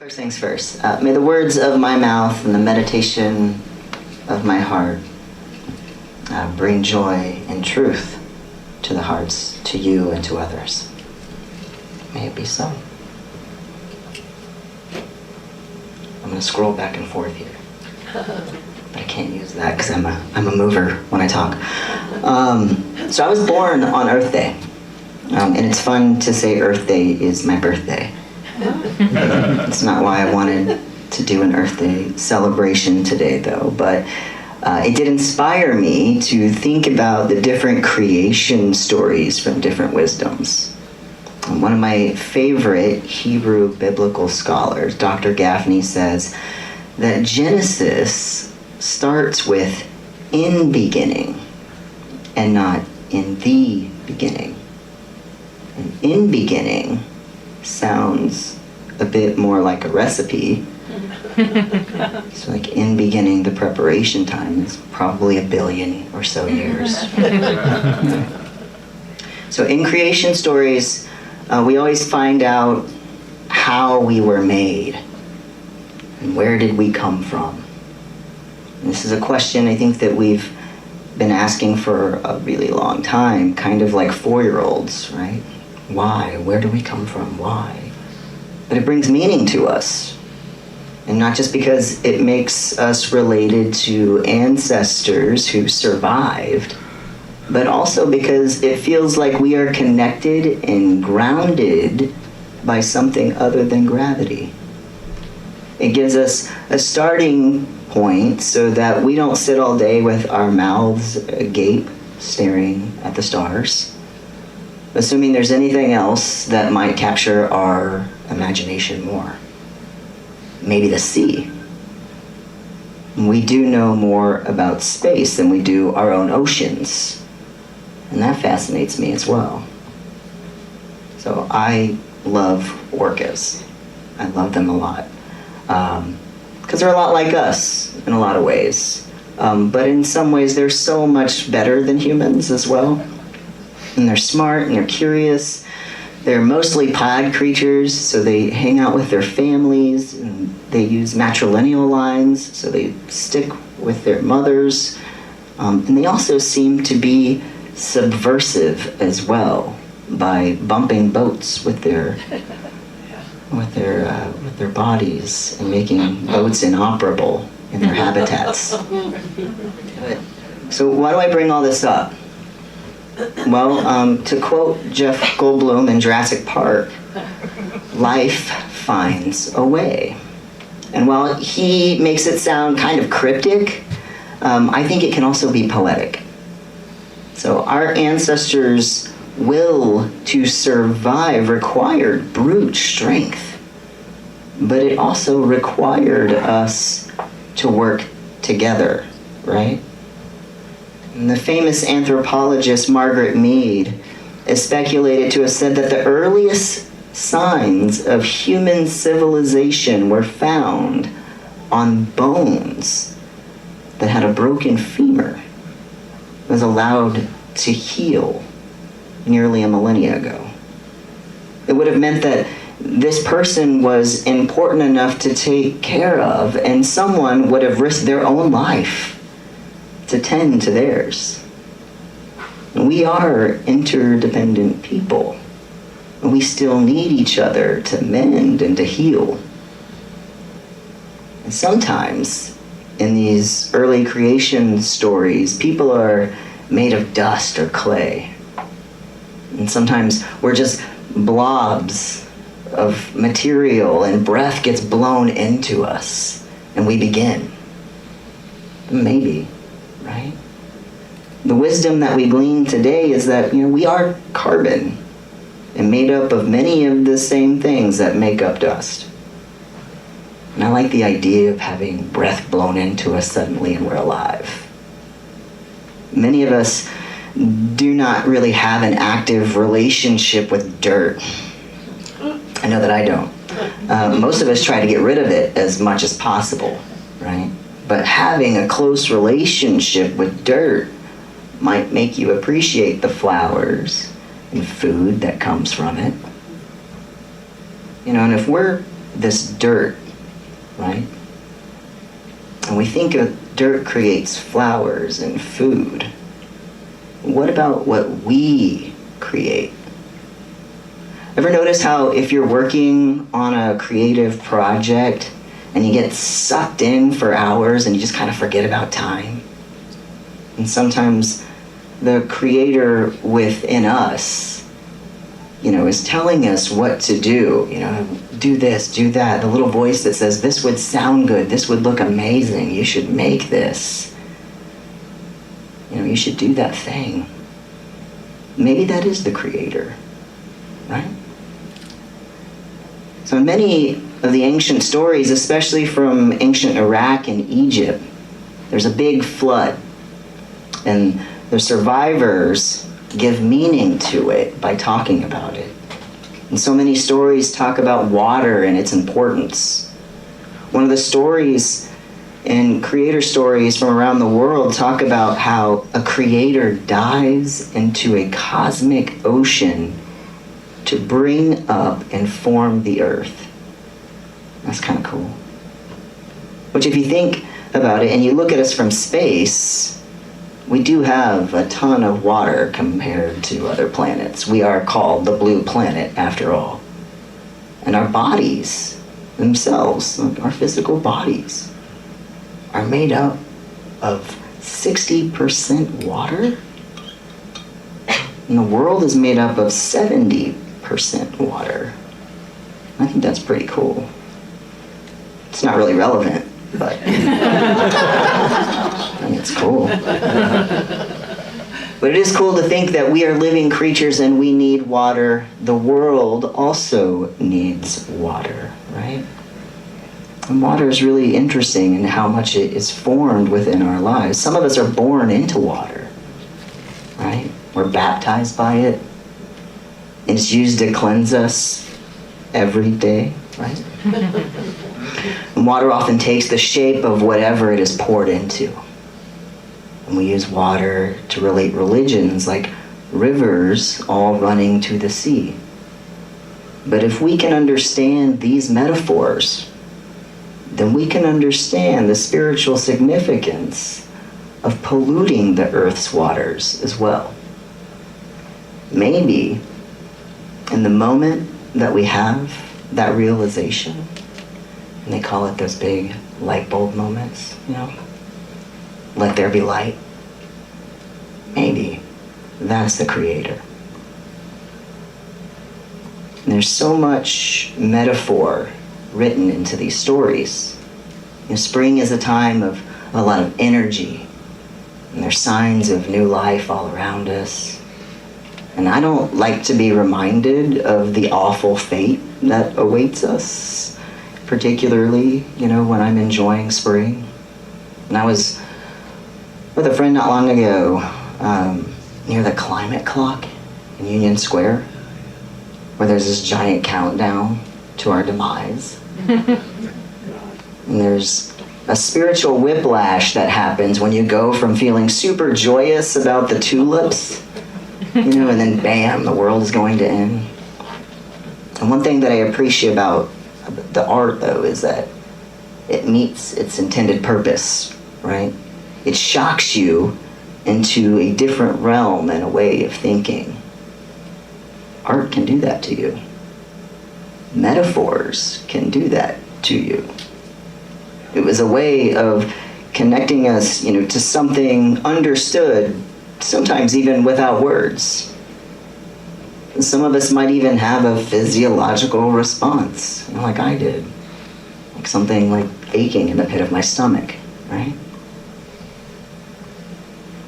First things first, may the words of my mouth and the meditation of my heart bring joy and truth to the hearts, to you and to others. May it be so. I'm going to scroll back and forth here. But I can't use that because I'm a mover when I talk. So I was born on Earth Day. And it's fun to say Earth Day is my birthday. That's not why I wanted to do an Earth Day celebration today, though. But it did inspire me to think about the different creation stories from different wisdoms. One of my favorite Hebrew biblical scholars, Dr. Gaffney, says that Genesis starts with in beginning and not in the beginning. And in beginning sounds a bit more like a recipe. So like in beginning, the preparation time is probably 1 billion or so years. So in creation stories, we always find out how we were made and where did we come from. And this is a question I think that we've been asking for a really long time, kind of like 4-year-olds, right? Why? Where do we come from? Why? But it brings meaning to us. And not just because it makes us related to ancestors who survived, but also because it feels like we are connected and grounded by something other than gravity. It gives us a starting point so that we don't sit all day with our mouths agape, staring at the stars, assuming there's anything else that might capture our imagination more. Maybe the sea. We do know more about space than we do our own oceans. And that fascinates me as well. So I love orcas. I love them a lot. Because they're a lot like us in a lot of ways. But in some ways they're so much better than humans as well. And they're smart and they're curious. They're mostly pod creatures, so they hang out with their families, and they use matrilineal lines, so they stick with their mothers. And they also seem to be subversive as well by bumping boats with their bodies and making boats inoperable in their habitats. So why do I bring all this up? Well, to quote Jeff Goldblum in Jurassic Park, life finds a way. And while he makes it sound kind of cryptic, I think it can also be poetic. So our ancestors' will to survive required brute strength, but it also required us to work together, right? And the famous anthropologist Margaret Mead is speculated to have said that the earliest signs of human civilization were found on bones that had a broken femur that was allowed to heal nearly a millennia ago. It would have meant that this person was important enough to take care of, and someone would have risked their own life to tend to theirs. We are interdependent people. We still need each other to mend and to heal. And sometimes in these early creation stories, people are made of dust or clay. And sometimes we're just blobs of material, and breath gets blown into us and we begin. Maybe. Right? The wisdom that we glean today is that, we are carbon and made up of many of the same things that make up dust. And I like the idea of having breath blown into us suddenly and we're alive. Many of us do not really have an active relationship with dirt. I know that I don't. Most of us try to get rid of it as much as possible, right? But having a close relationship with dirt might make you appreciate the flowers and food that comes from it. And if we're this dirt, right? And we think of dirt creates flowers and food. What about what we create? Ever notice how if you're working on a creative project and you get sucked in for hours and you just kind of forget about time? And sometimes the creator within us, is telling us what to do. Do this, do that. The little voice that says, this would sound good, this would look amazing, you should make this. You should do that thing. Maybe that is the creator, right? So in many of the ancient stories, especially from ancient Iraq and Egypt, there's a big flood. And the survivors give meaning to it by talking about it. And so many stories talk about water and its importance. One of the stories and creator stories from around the world talk about how a creator dives into a cosmic ocean to bring up and form the earth. That's kind of cool. Which if you think about it and you look at us from space, we do have a ton of water compared to other planets. We are called the blue planet, after all. And our bodies themselves, our physical bodies, are made up of 60% water. And the world is made up of 70% water. I think that's pretty cool. It's not really relevant, but I mean, it's cool. But it is cool to think that we are living creatures and we need water. The world also needs water, right? And water is really interesting in how much it is formed within our lives. Some of us are born into water, right? We're baptized by it. And it's used to cleanse us every day, right? And water often takes the shape of whatever it is poured into. And we use water to relate religions like rivers all running to the sea. But if we can understand these metaphors, then we can understand the spiritual significance of polluting the earth's waters as well. Maybe in the moment that we have that realization, and they call it those big light bulb moments, let there be light. Maybe that's the creator. And there's so much metaphor written into these stories. Spring is a time of a lot of energy, and there's signs of new life all around us. And I don't like to be reminded of the awful fate that awaits us, particularly, when I'm enjoying spring. And I was with a friend not long ago near the climate clock in Union Square, where there's this giant countdown to our demise. And there's a spiritual whiplash that happens when you go from feeling super joyous about the tulips, and then bam, the world is going to end. And one thing that I appreciate about the art, though, is that it meets its intended purpose, right? It shocks you into a different realm and a way of thinking. Art can do that to you. Metaphors can do that to you. It was a way of connecting us, to something understood, sometimes even without words. Some of us might even have a physiological response, like I did. Like something like aching in the pit of my stomach, right?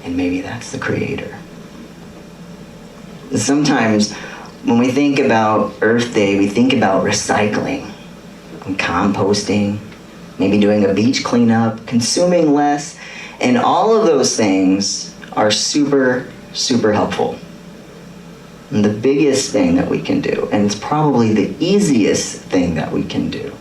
And maybe that's the creator. Sometimes when we think about Earth Day, we think about recycling and composting, maybe doing a beach cleanup, consuming less, and all of those things are super, super helpful. And the biggest thing that we can do, and it's probably the easiest thing that we can do,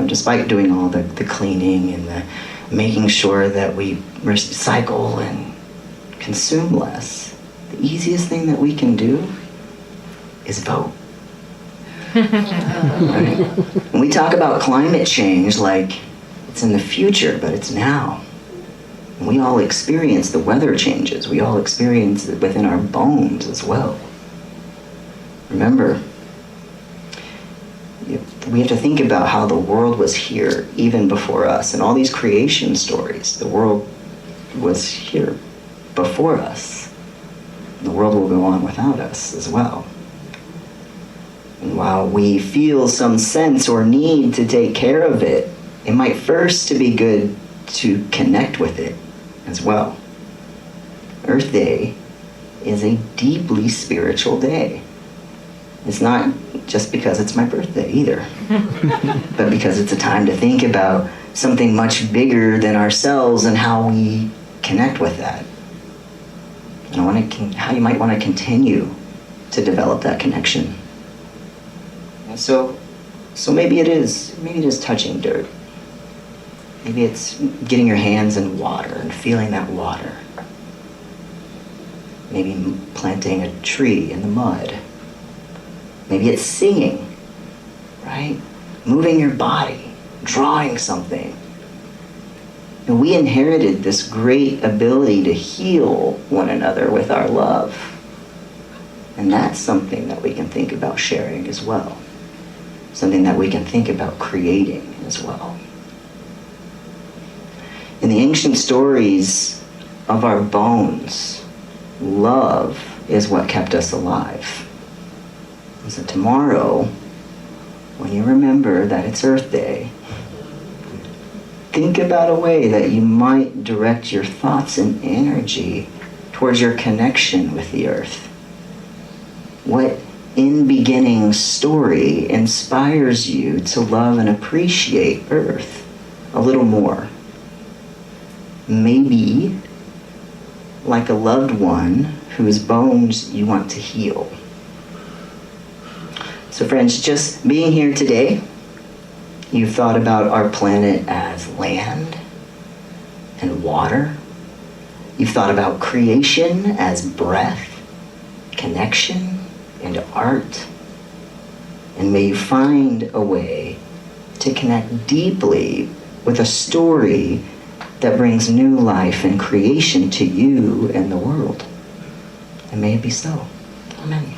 despite doing all the cleaning and the making sure that we recycle and consume less, the easiest thing that we can do is vote. Right? When we talk about climate change like it's in the future, but it's now. And we all experience the weather changes. We all experience it within our bones as well. Remember, we have to think about how the world was here even before us. And all these creation stories, the world was here before us. The world will go on without us as well. And while we feel some sense or need to take care of it, it might first be good to connect with it as well. Earth Day is a deeply spiritual day. It's not just because it's my birthday either, but because it's a time to think about something much bigger than ourselves and how we connect with that. And how you might want to continue to develop that connection. And so maybe it is touching dirt. Maybe it's getting your hands in water and feeling that water. Maybe planting a tree in the mud. Maybe it's singing, right? Moving your body, drawing something. And we inherited this great ability to heal one another with our love. And that's something that we can think about sharing as well. Something that we can think about creating as well. In the ancient stories of our bones, love is what kept us alive. And so tomorrow, when you remember that it's Earth Day, think about a way that you might direct your thoughts and energy towards your connection with the earth. What in-beginning story inspires you to love and appreciate Earth a little more? Maybe like a loved one whose bones you want to heal. So friends, just being here today, you've thought about our planet as land and water. You've thought about creation as breath, connection, and art. And may you find a way to connect deeply with a story that brings new life and creation to you and the world. And may it be so. Amen.